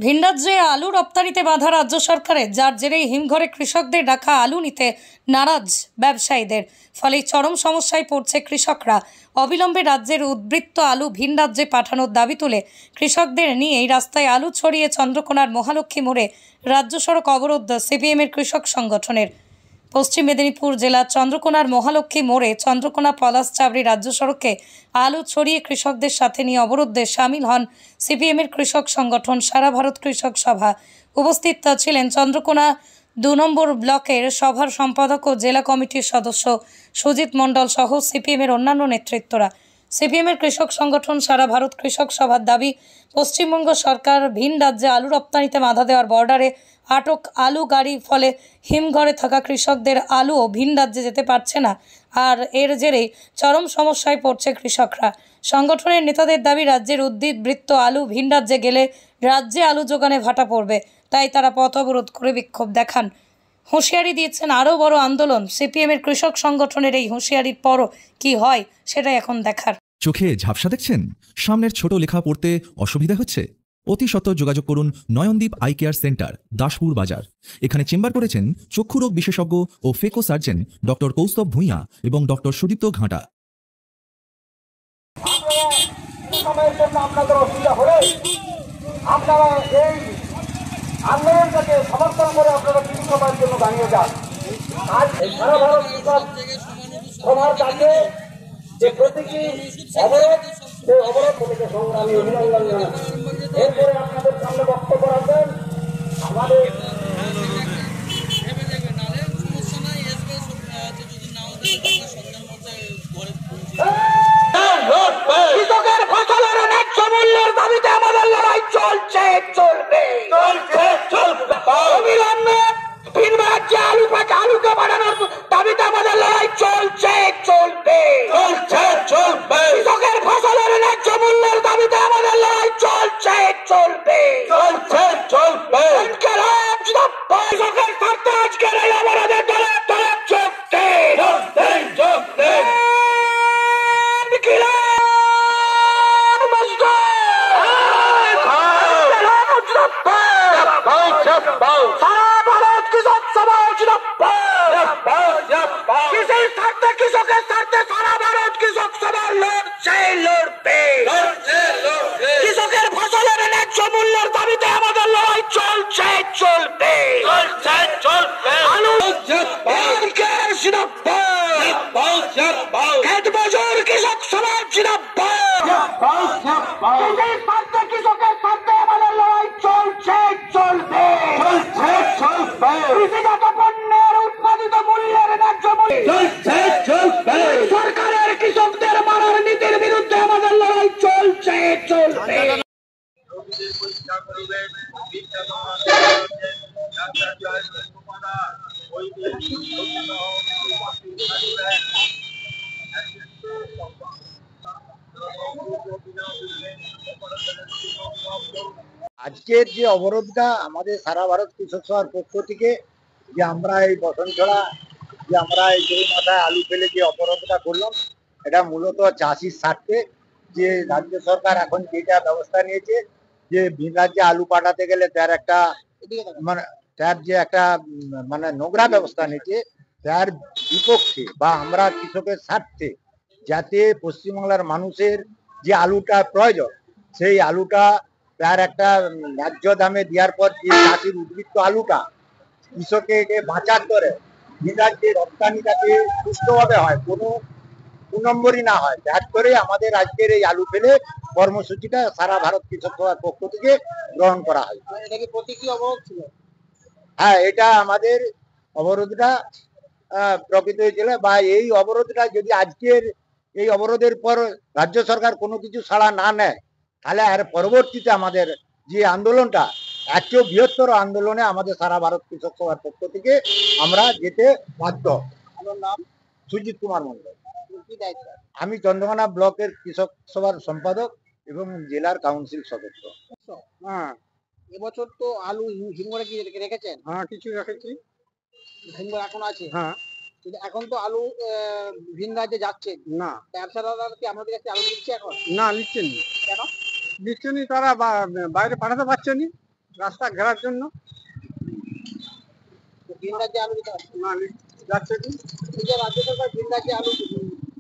ভিনরাজ্যে আলু রপ্তানিতে বাধা রাজ্য সরকারের, যার জেরেই হিমঘরে কৃষকদের রাখা আলু নিতে নারাজ ব্যবসায়ীদের। ফলে চরম সমস্যায় পড়ছে কৃষকরা। অবিলম্বে রাজ্যের উদ্বৃত্ত আলু ভিন রাজ্যে পাঠানোর দাবি তুলে কৃষকদের নিয়ে এই রাস্তায় আলু ছড়িয়ে চন্দ্রকোনার মহালক্ষ্মী মোড়ে রাজ্য সড়ক অবরোধ সিপিএমের কৃষক সংগঠনের। পশ্চিম মেদিনীপুর জেলার চন্দ্রকোনার মহালক্ষ্মী মোড়ে চন্দ্রকোনা পলাশচাবড়ি রাজ্য সড়কে আলু ছড়িয়ে কৃষকদের সাথে নিয়ে অবরোধে সামিল হন সিপিএমের কৃষক সংগঠন সারা ভারত কৃষক সভা। উপস্থিত ছিলেন চন্দ্রকোনা ২ নম্বর ব্লকের সভার সম্পাদক ও জেলা কমিটির সদস্য সুজিত মণ্ডল সহ সিপিএমের অন্যান্য নেতৃত্বরা। সিপিএমের কৃষক সংগঠন সারা ভারত কৃষক সভার দাবি, পশ্চিমবঙ্গ সরকার ভিন রাজ্যে আলু রপ্তানিতে বাধা দেওয়ার বর্ডারে আটক আলু গাড়ি, ফলে হিমঘরে থাকা কৃষকদের আলুও ভিন রাজ্যে যেতে পারছে না, আর এর জেরেই চরম সমস্যায় পড়ছে কৃষকরা। সংগঠনের নেতাদের দাবি, রাজ্যের উদ্বৃত্ত আলু ভিন রাজ্যে গেলে রাজ্যে আলু যোগানে ভাটা পড়বে, তাই তারা পথ অবরোধ করে বিক্ষোভ দেখান। হুঁশিয়ারি দিয়েছেন আরও বড় আন্দোলন। সিপিএমের কৃষক সংগঠনের এই হুঁশিয়ারির পরও কি হয় সেটাই এখন দেখার। চোখে ঝাপসা দেখছেন? সামনের ছোট লেখা পড়তে অসুবিধা হচ্ছে? অতি সত্বর যোগাযোগ করুন Nayandeep eye care centre, Daspur বাজার। এখানে চেম্বার করেছেন চক্ষুরোগ বিশেষজ্ঞ ও phaco surgeon doctor Kaustav Bhuiyan এবং ডক্টর সুদীপ্ত ঘাটা। আপনারা এই আন্দোলনটাকে সমর্থন করে আপনারা কিছু সময়ের জন্য দাঁড়িয়ে যান। আজ সারা ভারত সবার কাছে যে প্রতীকী অবরোধ, সেই অবরোধ থেকে সংগ্রামী অভিনন্দন জানাচ্ছি। এরপরে আপনাদের সামনে বক্তব্য রাখবেন আমাদের কৃষকের ফসলের ন্যায্য মূল্যের দাবিতে আমাদের লড়াই চলছে, চলবে, অবিলম্বে ভিন রাজ্যে আলুকে বাড়ানোর দাবিতে আমাদের লড়াই চলছে, চলবে, কৃষকের ফসলের ন্যায্য মূল্যের দাবিতে আমাদের লড়াই চলছে, চলবে, কৃষকের স্বার্থে আজকের এই অবরোধের দলে দলে চলতে কৃষকের স্বার্থে সারা ভারত কৃষক সভা লড়ছে, লড়বে, কৃষকের ফসলের ন্যায্য মূল্যের দাবিতে আমাদের লড়াই চলছে, চলবে, কৃষক সমাজ কৃষকের স্বার্থে আমাদের লড়াই চলছে, চলবে, কৃষিজাত পণ্যের উৎপাদিত মূল্যের ন্যায্য মূল্য সরকারের কৃষকদের মারার নীতির বিরুদ্ধে আমাদের লড়াই চলছে, চলবে। আজকের যে অবরোধটা আমাদের সারা ভারত কৃষক সভার পক্ষ থেকে, যে আমরা এই বসনছড়া যে আমরা এই জমি মাথায় আলু ফেলে যে অবরোধটা করলাম, এটা মূলত চাষির স্বার্থে। যে রাজ্য সরকার এখন যেটা ব্যবস্থা নিয়েছে, যে ভিন রাজ্যে আলু পাঠাতে গেলে তার একটা মানে নোংরা ব্যবস্থা নিয়েছে, তার বিপক্ষে বা আমরা কৃষকের স্বার্থে, যাতে পশ্চিমবাংলার মানুষের যে আলুটা প্রয়োজন, সেই আলুটা তার একটা ন্যায্য দামে দেওয়ার পর যে চাষির উদ্বৃত্ত আলুটা কৃষককে বাঁচার করে ভিন রাজ্যে রপ্তানিটাকে সুষ্ঠুভাবে হয়, কোনো দু নম্বরই না হয়, যার করে আমাদের আজকের এই আলু ফেলে কর্মসূচিটা সারা ভারত কৃষক সভার পক্ষ থেকে গ্রহণ করা হয়। এটা কি প্রতীকী অবরোধ ছিল? হ্যাঁ, এটা আমাদের অবরোধটা প্রকৃত হয়েছিল, বা এই অবরোধটা যদি আজকের এই অবরোধের পর রাজ্য সরকার কোনো কিছু ছাড়া না নেয়, তাহলে আর পরবর্তীতে আমাদের যে আন্দোলনটা, এর চেয়েও বৃহত্তর আন্দোলনে আমাদের সারা ভারত কৃষক সভার পক্ষ থেকে আমরা যেতে বাধ্য। আমার নাম সুজিত কুমার মন্ডল। আমি চন্দ্রকোনা ব্লকের কৃষক সভার সম্পাদক এবং জেলার কাউন্সিল সদস্য। হ্যাঁ, এবছর তো আলু হিমঘরে কি রেখেছেন? হ্যাঁ, কিছু রেখেছি, হিমঘর এখন আছে। হ্যাঁ, কিন্তু এখন তো আলু ভিন রাজ্যে যাচ্ছে না, ব্যবসাদাররা কি আমাদের কাছে আলু নিচ্ছে এখন? না, নিচ্ছেন। কেন নিচ্ছেন? তারা বাইরে পাঠাতে পারছেন। রাস্তা ঘেরার জন্য। ভিন রাজ্যে আলু না যাচ্ছে কি? এই যে রাজ্য সরকার ভিন রাজ্যে আলু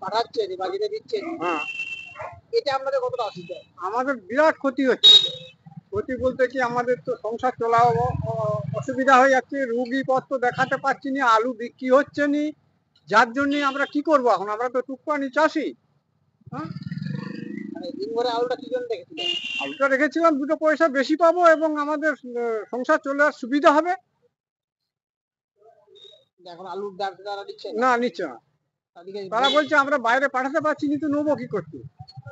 পাঠাচ্ছে বা যেটা দিচ্ছে, হ্যাঁ, এটা আপনাদের কতটা অসুবিধা? আমাদের বিরাট ক্ষতি হচ্ছে। ক্ষতি বলতে কি, আমাদের তো সংসার চলা অসুবিধা হয়ে যাচ্ছে, রুগী পত্র দেখাতে পারছি না, আলু বিক্রি হচ্ছে নি, যার জন্য আমরা কি করব এখন? আমরা তো টুকটানি চাষি। হ্যাঁ, মানে দিন ভরে আলুটা কি জন্য রেখেছিলেন? আলুটা রেখেছিলাম 2 পয়সা বেশি পাবো এবং আমাদের সংসার চলার সুবিধা হবে। এখন আলুর দাম যারা দিচ্ছে না, নিচ্ছে না। তাদেরকে তারা বলছে আমরা বাইরে পাঠাতে পারছি না, তো নেবো কি করতে?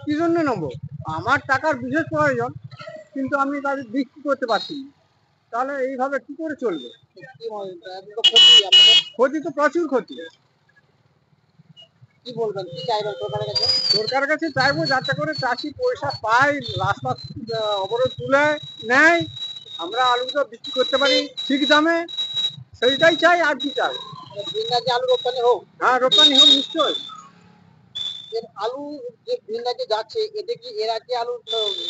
কি জন্য নেবো? আমার টাকার বিশেষ প্রয়োজন, কিন্তু আমি তাদের বিক্রি করতে পারছি না। তাহলে এইভাবে কি করে চলবে? কি মনে হয়? এখন তো ক্ষতি আপনাদের, ক্ষতি তো প্রচুর ক্ষতি। কি বলবেন, কি চাইবেন সরকারের কাছে? সরকারের কাছে চাইবো যাতে করে চাষি পয়সা পায়, রাস্তা অবরোধ তুলে নেয়, আমরা আলুটা বিক্রি করতে পারি ঠিক দামে, সেইটাই চাই। আর কি চাই? মানে ভিন রাজ্যে আলু রপ্তানি হোক। হ্যাঁ, রপ্তানি হোক নিশ্চয়। এর আলু যে ভিন রাজ্যে যাচ্ছে, এতে কি এ রাজ্যে আলুর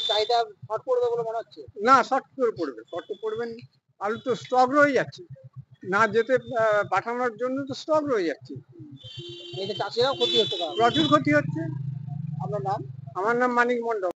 চাহিদা শর্ট পড়বে বলে মনে হচ্ছে? না, শর্ট করে পড়বে, শর্ট তো পড়বেন। আলু তো স্টক রয়ে যাচ্ছে, না যেতে পাঠানোর জন্য তো স্টক রয়ে যাচ্ছে। এতে চাষিরাও ক্ষতি হতে পারে। প্রচুর ক্ষতি হচ্ছে। আপনার নাম? আমার নাম মানিক মন্ডল।